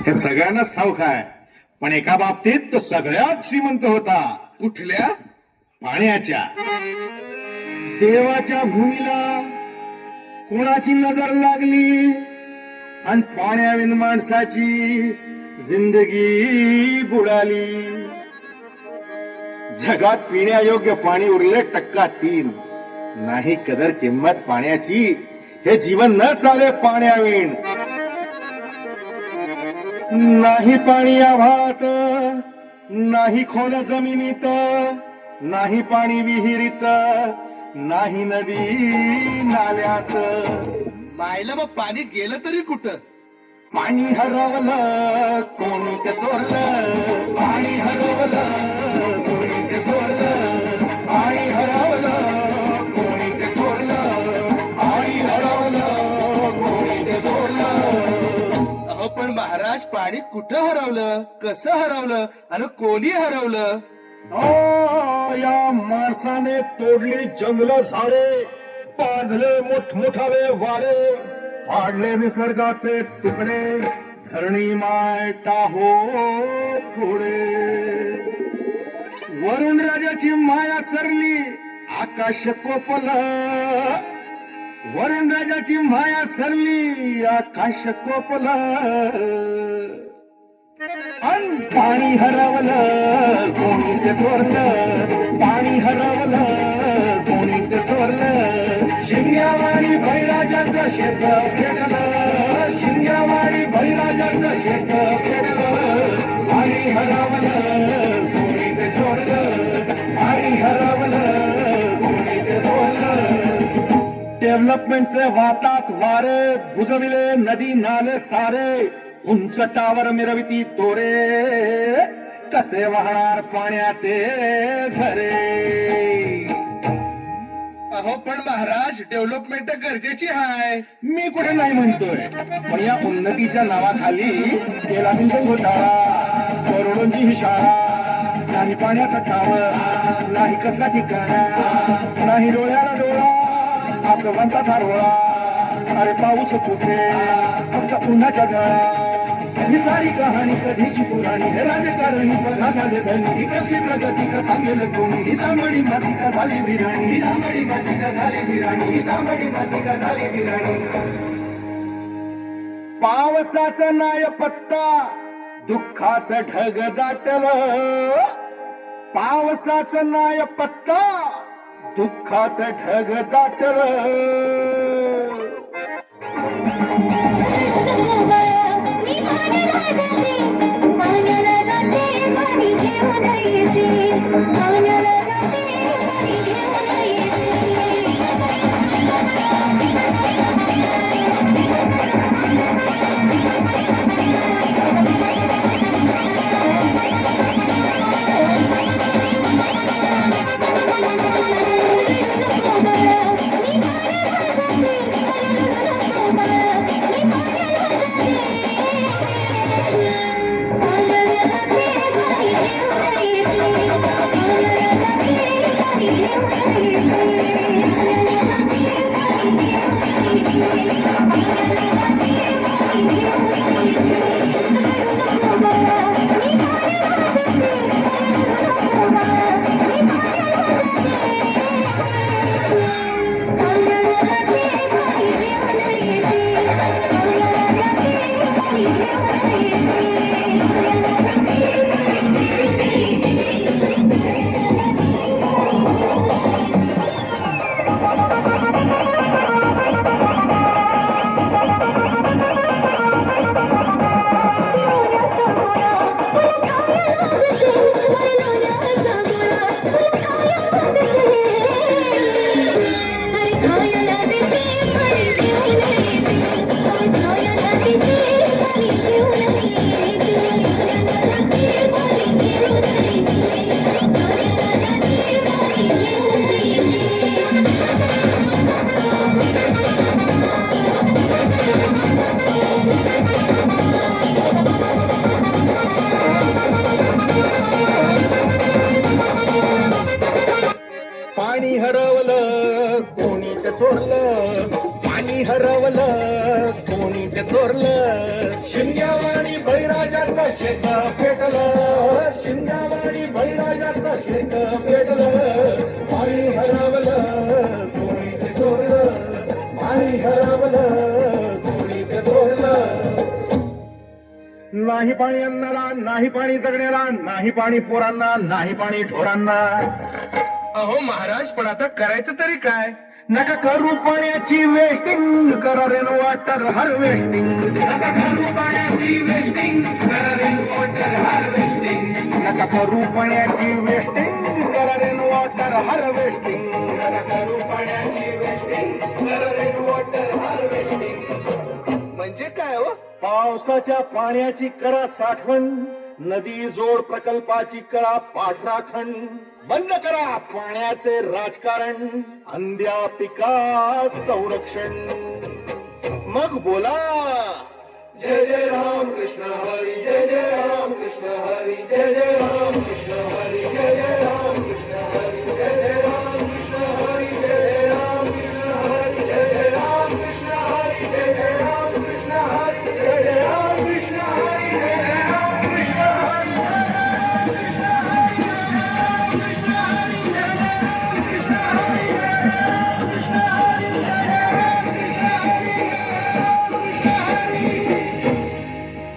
हे सगळ्यांनाच ठाऊक आहे, पण एका बाबतीत तो सगळ्यात श्रीमंत होता. कुठल्या? पाण्याच्या. देवाच्या भूमीला कोणाची नजर लागली आणि पाण्याविन माणसाची जिंदगी बुडाली. जगात पिण्यायोग्य पाणी उरले टक्का 3. नाही कदर किंमत पाण्याची, हे जीवन न चाले पाण्याविण. नाही पाणी आभाळात, नाही खोल जमिनीत, नाही पाणी विहिरीत, नाही नदी नाल्यात. मायला मग पाणी गेलं तरी कुठं? पाणी हरवलं कोणी ते चोरलं, पाणी हरवलं कोणी ते चोरलं, पाणी हरवलं कोणी ते चोरलं, पाणी हरवलं कोणी ते चोरलं. अहो पण महाराज, पाणी कुठं हरवलं, कसं हरवलं आणि कोणी हरवलं? या माणसाने तोडली जंगल झाडे, बांधले मोठमोठाले वाडे, पाडले निसर्गाचे तुकडे, धरणी माय टाहो पुढे. वरुण राजाची माया सरली, आकाश कोपलं. वरुण राजाची माया सरली, आकाश कोपलं. अन पाणी हरवलं कोणी ते चोरलं, पाणी हरवलं कोणी ते चोरलं. शिंग्यावाडी बळीराजाचं शेत फेडलं, शिंग्यावाडी बळीराजाचं शेत फेडलं. पाणी हरवलं कोणी ते चोरलं, पाणी हरवलं कोणी ते चोरलं. डेव्हलपमेंटचे वातात वारे, बुजविले नदी नाले सारे, उंच टावर मिरविती तोरे, कसे वाहणार पाण्याचे झरे. अहो पण महाराज, डेव्हलपमेंट गरजेची आहे. मी कुठे नाही म्हणतोय, पण या उन्नतीच्या नावाखाली केला सिंचन घोटाळा, करोडोंची ही शाळा. नाही पाण्याचा ठाव, नाही कसला ठिकाणा, नाही डोळ्याला डोळा, असं म्हणता थारोळा. अरे पाऊस कुठे, फक्त उन्हाच्या झळा. ही सारी कहाणी कधीची पुराणी, हे राजकारणी बघा झाले धनी. ही कसली प्रगती का सांगेल कोणी, ही तांबडी माती का झाली बिराणी, ही तांबडी माती का झाली बिराणी, ही तांबडी माती का झाली बिराणी. पावसाचा नाय पत्ता, दुःखाचं ढग दाटलं. पावसाचं नाय पत्ता, दुःखाचं ढग दाटलं. चोरलं कोणी ते चोरलं. शिंग्यावाणी बैरा शेत पेटलं शिंगावाडी बळीराजाचं शेत पेटलं पाणी हरवलं कोणीच चोरलं पाणी हरवलं कोणीच चोरलं नाही पाणी अन्नाला नाही पाणी जगण्याला नाही पाणी पोरांना नाही पाणी ढोरांना अहो महाराज पण आता करायचं तरी काय नका करू पाण्याची वेस्टिंग करा रेन वॉटर हार्वेस्टिंग नका करू पाण्याची वेस्टिंग करा रेन वॉटर हार्वेस्टिंग नका करू पाण्याची वेस्टिंग करा रेन वॉटर हार्वेस्टिंग नका करू पाण्याची वेस्टिंग करा रेन वॉटर हार्वेस्टिंग म्हणजे काय हो पावसाच्या पाण्याची करा साठवण नदी जोड प्रकल्पाची करा पाठराखण बंद करा पाण्याचे राजकारण अंध्या पिका संरक्षण मग बोला जय जय राम कृष्ण हरी जय जय राम कृष्ण हरी जय जय राम कृष्ण हरी जय जय राम